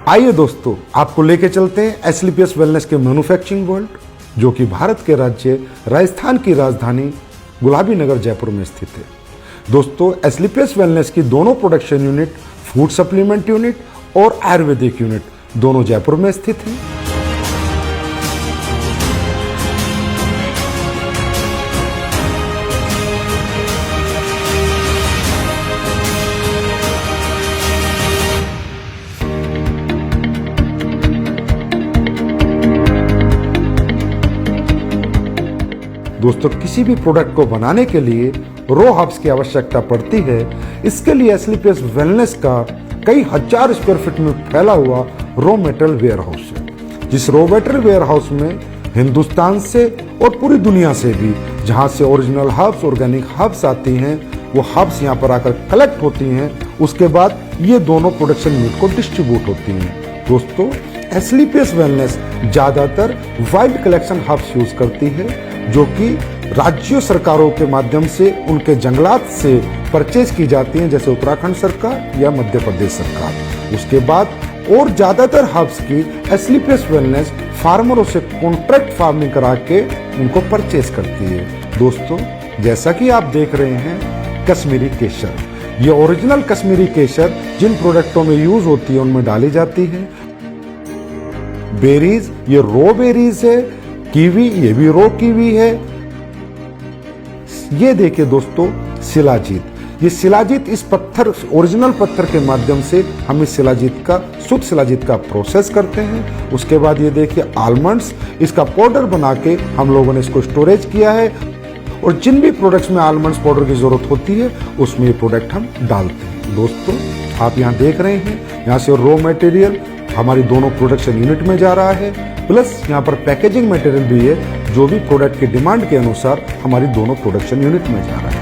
आइए दोस्तों, आपको लेके चलते हैं एसलीपीएस वेलनेस के मैन्युफैक्चरिंग वर्ल्ड, जो कि भारत के राज्य राजस्थान की राजधानी गुलाबी नगर जयपुर में स्थित है। दोस्तों, एसलीपीएस वेलनेस की दोनों production unit, food supplement unit और आयुर्वेदिक यूनिट दोनों जयपुर में स्थित हैं। दोस्तों, किसी भी प्रोडक्ट को बनाने के लिए रॉ हर्ब्स की आवश्यकता पड़ती है। इसके लिए एसलीपीएस वेलनेस का कई हजार स्क्वायर फीट में फैला हुआ रॉ मेटेरियल वेयर हाउस है। जिस रॉ मेटेरियल वेयर हाउस में हिंदुस्तान से और पूरी दुनिया से भी जहां से ओरिजिनल हर्ब्स, ऑर्गेनिक हर्ब्स आती हैं, वो हर्ब्स यहाँ पर आकर कलेक्ट होती हैं। उसके बाद ये दोनों प्रोडक्शन यूनिट को डिस्ट्रीब्यूट होती हैं। दोस्तों, एसलीपीएस वेलनेस ज्यादातर वाइल्ड कलेक्शन हर्ब्स यूज करती है, जो कि राज्य सरकारों के माध्यम से उनके जंगलात से परचेज की जाती हैं, जैसे उत्तराखंड सरकार या मध्य प्रदेश सरकार। उसके बाद और ज्यादातर हर्ब्स की एसलीपीएस वेलनेस फार्मरों से कॉन्ट्रैक्ट फार्मिंग करा के उनको परचेज करती है। दोस्तों, जैसा कि आप देख रहे हैं, कश्मीरी केसर, ये ओरिजिनल कश्मीरी केसर जिन प्रोडक्टों में यूज होती है उनमें डाली जाती है। बेरीज, ये रॉ बेरीज है। कीवी, ये भी रॉ कीवी है। ये देखिए दोस्तों, शिलाजीत, ये शिलाजीत इस पत्थर, ओरिजिनल पत्थर के माध्यम से हम इस शिलाजीत का, शुद्ध शिलाजीत का प्रोसेस करते हैं। उसके बाद ये देखिए आलमंड्स, इसका पाउडर बना के हम लोगों ने इसको स्टोरेज किया है। और जिन भी प्रोडक्ट्स में आलमंड्स पाउडर की जरूरत होती है उसमें ये प्रोडक्ट हम डालते हैं। दोस्तों, आप यहाँ देख रहे हैं, यहाँ से रॉ मटेरियल हमारी दोनों प्रोडक्शन यूनिट में जा रहा है, प्लस यहाँ पर पैकेजिंग मटेरियल भी है, जो भी प्रोडक्ट के डिमांड के अनुसार हमारी दोनों प्रोडक्शन यूनिट में जा रहा है।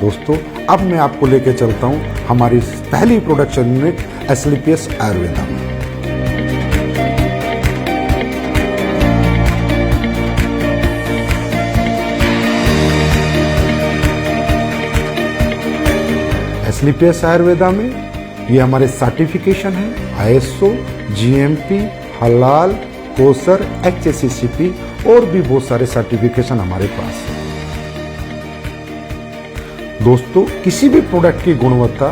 दोस्तों, अब मैं आपको लेके चलता हूँ हमारी पहली प्रोडक्शन यूनिट एसलीपीएस आयुर्वेदा में। एसलीपीएस आयुर्वेदा में ये हमारे सर्टिफिकेशन है, आईएसओ, जीएमपी, हलाल, कोसर, एचएससीसीपी और भी बहुत सारे सर्टिफिकेशन हमारे पास है। दोस्तों, किसी भी प्रोडक्ट की गुणवत्ता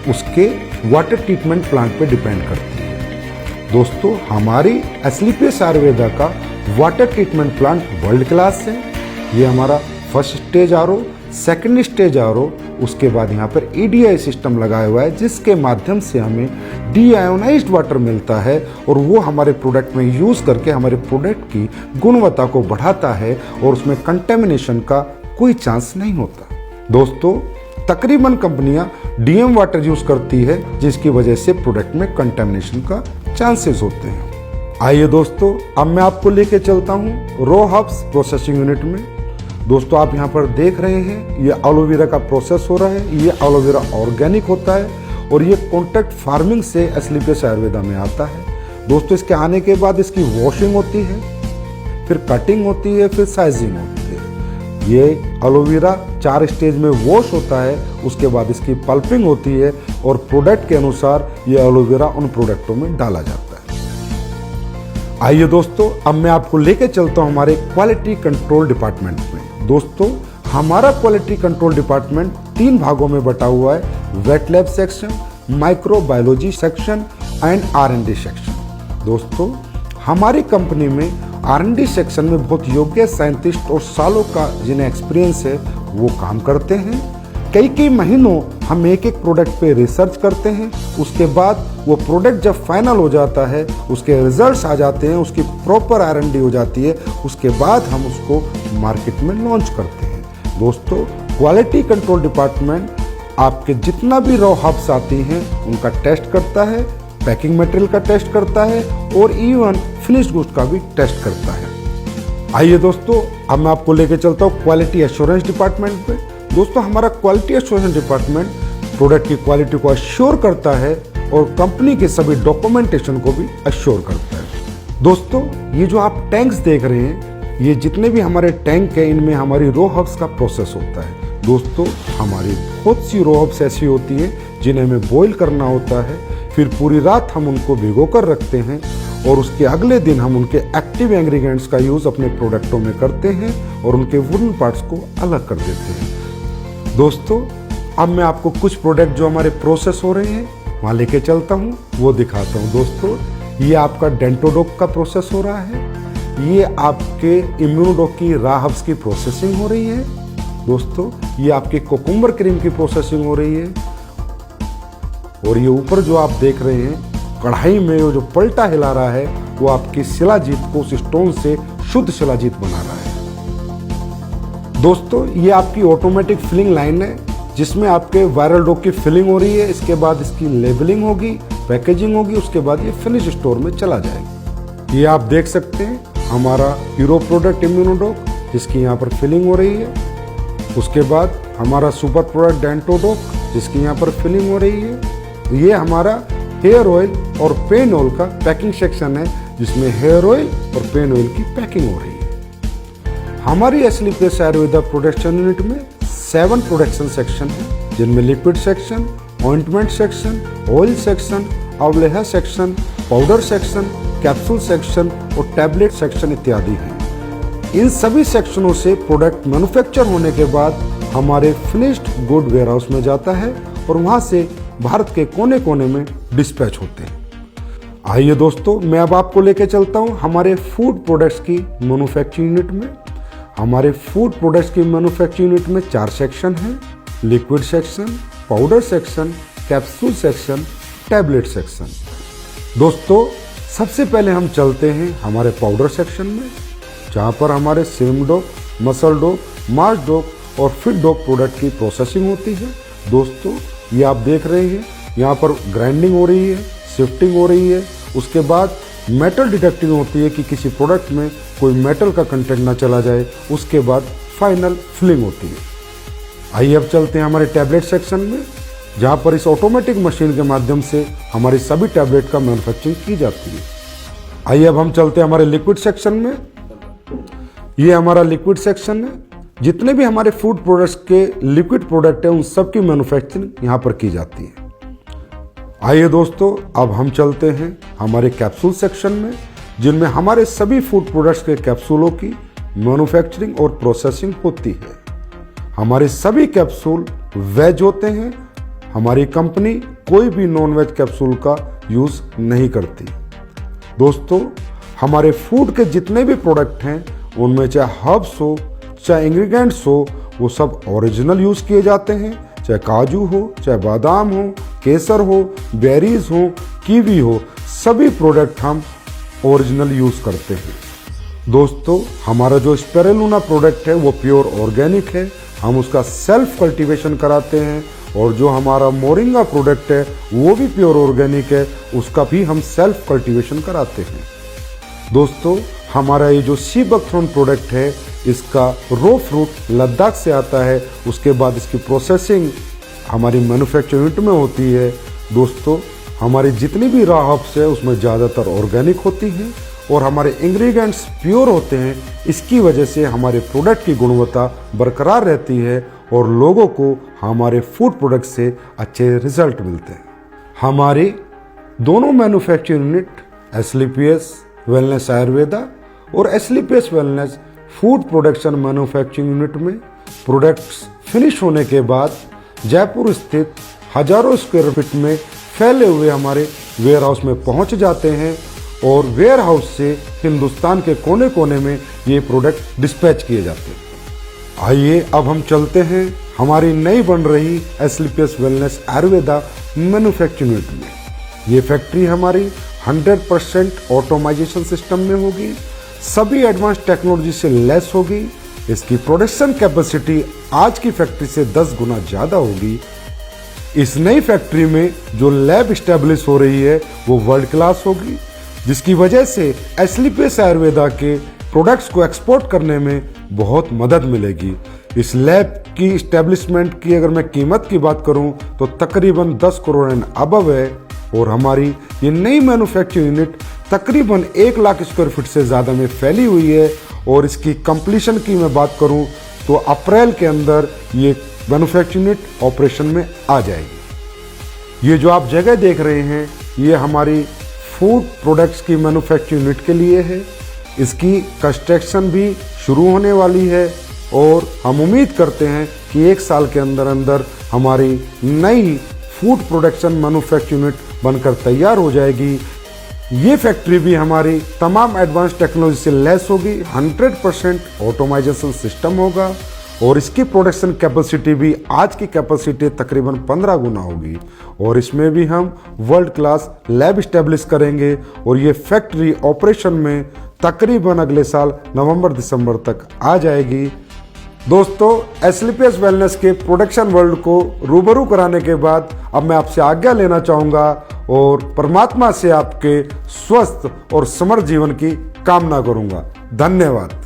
उसके वाटर ट्रीटमेंट प्लांट पे डिपेंड करती है। दोस्तों, हमारी एसलीपीएस आयुर्वेदा का water treatment plant world class है। ये हमारा first stage RO, second stage RO, उसके बाद यहाँ पर ईडीआई सिस्टम लगाया हुआ है, जिसके माध्यम से हमें डीआयोनाइज्ड वाटर मिलता है और वो हमारे प्रोडक्ट में यूज करके हमारे प्रोडक्ट की गुणवत्ता को बढ़ाता है और उसमें कंटेमिनेशन का कोई चांस नहीं होता। दोस्तों, तकरीबन कंपनियां डीएम वाटर यूज करती है, जिसकी वजह से प्रोडक्ट में कंटेमिनेशन का चांसेस होते हैं। आइए दोस्तों, अब मैं आपको लेके चलता हूँ रॉ हर्ब्स प्रोसेसिंग यूनिट में। दोस्तों, आप यहाँ पर देख रहे हैं, ये एलोवेरा का प्रोसेस हो रहा है। ये एलोवेरा ऑर्गेनिक होता है और ये कॉन्ट्रैक्ट फार्मिंग से एसलीपीएस आयुर्वेदा में आता है। दोस्तों, इसके आने के बाद इसकी वॉशिंग होती है, फिर कटिंग होती है, फिर साइजिंग होती है। ये एलोवेरा 4 स्टेज में वॉश होता है, उसके बाद इसकी पल्पिंग होती है और प्रोडक्ट के अनुसार ये एलोवेरा उन प्रोडक्टों में डाला जाता है। आइए दोस्तों, अब मैं आपको लेके चलता हूँ हमारे क्वालिटी कंट्रोल डिपार्टमेंट में। दोस्तों, हमारा क्वालिटी कंट्रोल डिपार्टमेंट 3 भागों में बटा हुआ है, wet lab section, microbiology section and R&D section. दोस्तों, हमारी कंपनी में R&D सेक्शन में बहुत योग्य साइंटिस्ट और सालों का जिन्हें एक्सपीरियंस है वो काम करते हैं। कई महीनों हम एक प्रोडक्ट पे रिसर्च करते हैं। उसके बाद वो प्रोडक्ट जब फाइनल हो जाता है, उसके रिजल्ट्स आ जाते हैं, उसकी प्रॉपर R&D हो जाती है, उसके बाद हम उसको मार्केट में लॉन्च करते हैं। दोस्तों, क्वालिटी कंट्रोल डिपार्टमेंट आपके जितना भी रॉ हर्ब्स आती हैं उनका टेस्ट करता है, पैकिंग मटेरियल का टेस्ट करता है और इवन फिनिश्ड गुड्स का भी टेस्ट करता है। आइए दोस्तों, अब मैं आपको लेके चलता हूँ क्वालिटी एश्योरेंस डिपार्टमेंट पे। दोस्तों, हमारा क्वालिटी एश्योरेंस डिपार्टमेंट प्रोडक्ट की क्वालिटी को अश्योर करता है और कंपनी के सभी डॉक्यूमेंटेशन को भी अश्योर करता है। दोस्तों, ये जो आप टैंक्स देख रहे हैं, ये जितने भी हमारे टैंक हैं, इनमें हमारी रॉ हर्ब्स का प्रोसेस होता है। दोस्तों हमारी बहुत सी रॉ हब्स ऐसी होती हैं जिन्हें हमें बॉईल करना होता है, फिर पूरी रात हम उनको भिगो कर रखते हैं और उसके अगले दिन हम उनके एक्टिव इंग्रेडिएंट्स का यूज़ अपने प्रोडक्टों में करते हैं और उनके वुडन पार्ट्स को अलग कर देते हैं। दोस्तों अब मैं आपको कुछ प्रोडक्ट जो हमारे प्रोसेस हो रहे हैं वहाँ लेके चलता हूँ, वो दिखाता हूँ। दोस्तों ये आपका डेंटोडोक का प्रोसेस हो रहा है, ये आपके इम्यूनोडोक की रॉ हब्स की प्रोसेसिंग हो रही है। दोस्तों ये आपकी कोकुम्बर क्रीम की प्रोसेसिंग हो रही है और ये ऊपर जो आप देख रहे हैं कढ़ाई में वो जो पलटा हिला रहा है वो आपकी शिलाजीत को उस स्टोन से शुद्ध शिलाजीत बना रहा है। दोस्तों ये आपकी ऑटोमेटिक फिलिंग लाइन है जिसमें आपके वायरल डो की फिलिंग हो रही है, इसके बाद इसकी लेबलिंग होगी, पैकेजिंग होगी, उसके बाद ये फिनिश स्टोर में चला जाएगा। ये आप देख सकते हैं हमारा हीरो प्रोडक्ट इम्यूनोडोक जिसकी यहाँ पर फिलिंग हो रही है, उसके बाद हमारा सुपर प्रोडक्ट डेंटोडोक जिसकी यहाँ पर फिलिंग हो रही है। ये हमारा हेयर ऑयल और पेन ऑयल का पैकिंग सेक्शन है जिसमें हेयर ऑयल और पेन ऑयल की पैकिंग हो रही है। हमारी एस्लीपियस आयुर्वेदा प्रोडक्शन यूनिट में 7 प्रोडक्शन सेक्शन है जिनमें liquid section, ointment section, oil section, अवलेहा section, powder section, capsule section और टैबलेट सेक्शन इत्यादि हैं। इन सभी सेक्शनों से प्रोडक्ट मैन्युफैक्चर होने के बाद हमारे फिनिश्ड गुड वेयर हाउस में जाता है और वहां से भारत के कोने कोने में डिस्पैच होते हैं। आइए दोस्तों मैं अब आपको लेके चलता हूं हमारे फूड प्रोडक्ट्स की मैन्युफैक्चरिंग यूनिट में। हमारे फूड प्रोडक्ट्स की मैन्युफैक्चरिंग यूनिट में 4 सेक्शन हैं, liquid section, powder section, capsule section, tablet section. दोस्तों सबसे पहले हम चलते हैं हमारे पाउडर सेक्शन में जहाँ पर हमारे सिम डोक, मसल डोक, मार्च डोक और फिट डोक प्रोडक्ट की प्रोसेसिंग होती है। दोस्तों ये आप देख रहे हैं यहाँ पर ग्राइंडिंग हो रही है, शिफ्टिंग हो रही है, उसके बाद मेटल डिटेक्टिंग होती है कि किसी प्रोडक्ट में कोई मेटल का कंटेंट ना चला जाए, उसके बाद फाइनल फिलिंग होती है। आइए अब चलते हैं हमारे टैबलेट सेक्शन में जहाँ पर इस ऑटोमेटिक मशीन के माध्यम से हमारी सभी टैबलेट का मैन्युफैक्चरिंग की जाती है। आइए अब हम चलते हैं हमारे लिक्विड सेक्शन में। ये हमारा लिक्विड सेक्शन है, जितने भी हमारे फूड प्रोडक्ट्स के लिक्विड प्रोडक्ट हैं उन सब की मैन्युफैक्चरिंग यहाँ पर की जाती है। आइए दोस्तों अब हम चलते हैं हमारे कैप्सूल सेक्शन में जिनमें हमारे सभी फूड प्रोडक्ट्स के कैप्सूलों की मैन्युफैक्चरिंग और प्रोसेसिंग होती है। हमारे सभी कैप्सूल वेज होते हैं, हमारी कंपनी कोई भी नॉन वेज कैप्सूल का यूज नहीं करती। दोस्तों हमारे फूड के जितने भी प्रोडक्ट हैं उनमें चाहे हर्ब्स हो चाहे इंग्रेडिएंट्स हो वो सब ओरिजिनल यूज किए जाते हैं, चाहे काजू हो, चाहे बादाम हो, केसर हो, बेरीज हो, कीवी हो, सभी प्रोडक्ट हम ओरिजिनल यूज करते हैं। दोस्तों हमारा जो स्पिरुलिना प्रोडक्ट है वो प्योर ऑर्गेनिक है, हम उसका सेल्फ कल्टीवेशन कराते हैं और जो हमारा मोरिंगा प्रोडक्ट है वो भी प्योर ऑर्गेनिक है, उसका भी हम सेल्फ कल्टीवेशन कराते हैं। दोस्तों हमारा ये जो सी बकथ्रोन प्रोडक्ट है इसका रो फ्रूट लद्दाख से आता है, उसके बाद इसकी प्रोसेसिंग हमारी मैन्युफैक्चरिंग यूनिट में होती है। दोस्तों हमारी जितनी भी रॉ हर्ब्स है उसमें ज़्यादातर ऑर्गेनिक होती हैं और हमारे इंग्रेडिएंट्स प्योर होते हैं, इसकी वजह से हमारे प्रोडक्ट की गुणवत्ता बरकरार रहती है और लोगों को हमारे फूड प्रोडक्ट से अच्छे रिजल्ट मिलते हैं। हमारी दोनों manufacturing unit Asclepius wellness Ayurveda और Asclepius wellness food production manufacturing unit में प्रोडक्ट्स फिनिश होने के बाद जयपुर स्थित हजारों स्क्वायर फीट में फैले हुए हमारे वेयर हाउस में पहुंच जाते हैं और वेयर हाउस से हिंदुस्तान के कोने कोने में ये प्रोडक्ट डिस्पैच किए जाते हैं। आइए अब हम चलते हैं हमारी नई बन रही एस्लीपियस वेलनेस आयुर्वेदा मैन्युफैक्चरिंग यूनिट में। ये फैक्ट्री हमारी 100% ऑटोमाइजेशन सिस्टम में होगी, सभी एडवांस टेक्नोलॉजी से लेस होगी। इसकी प्रोडक्शन कैपेसिटी आज की फैक्ट्री से 10 गुना ज़्यादा होगी। इस नई फैक्ट्री में जो लैब स्टैब्लिश हो रही है वो वर्ल्ड क्लास होगी, जिसकी वजह से एस्लीपियस आयुर्वेदा के प्रोडक्ट्स को एक्सपोर्ट करने में बहुत मदद मिलेगी। इस लैब की स्टैब्लिशमेंट की अगर मैं कीमत की बात करूं तो तकरीबन 10 करोड़ एंड अबव है और हमारी ये नई मैन्युफैक्चरिंग यूनिट तकरीबन 1 लाख स्क्वायर फीट से ज़्यादा में फैली हुई है और इसकी कंप्लीशन की मैं बात करूं तो अप्रैल के अंदर ये मैन्युफैक्चरिंग यूनिट ऑपरेशन में आ जाएगी। ये जो आप जगह देख रहे हैं ये हमारी फूड प्रोडक्ट्स की मैन्युफैक्चरिंग यूनिट के लिए है। इसकी कंस्ट्रक्शन भी शुरू होने वाली है और हम उम्मीद करते हैं कि 1 साल के अंदर अंदर हमारी नई फूड प्रोडक्शन मैन्युफैक्चरिंग यूनिट बनकर तैयार हो जाएगी। ये फैक्ट्री भी हमारी तमाम एडवांस टेक्नोलॉजी से लैस होगी, 100% ऑटोमाइजेशन सिस्टम होगा और इसकी प्रोडक्शन कैपेसिटी भी आज की कैपेसिटी तकरीबन 15 गुना होगी। और इसमें भी हम वर्ल्ड क्लास लैब इस्टेब्लिश करेंगे और ये फैक्ट्री ऑपरेशन में तकरीबन अगले साल नवंबर-दिसंबर तक आ जाएगी। दोस्तों, एस्लीपियस वेलनेस के प्रोडक्शन वर्ल्ड को रूबरू कराने के बाद अब मैं आपसे आज्ञा लेना चाहूँगा और परमात्मा से आपके स्वस्थ और समृद्ध जीवन की कामना करूँगा। धन्यवाद।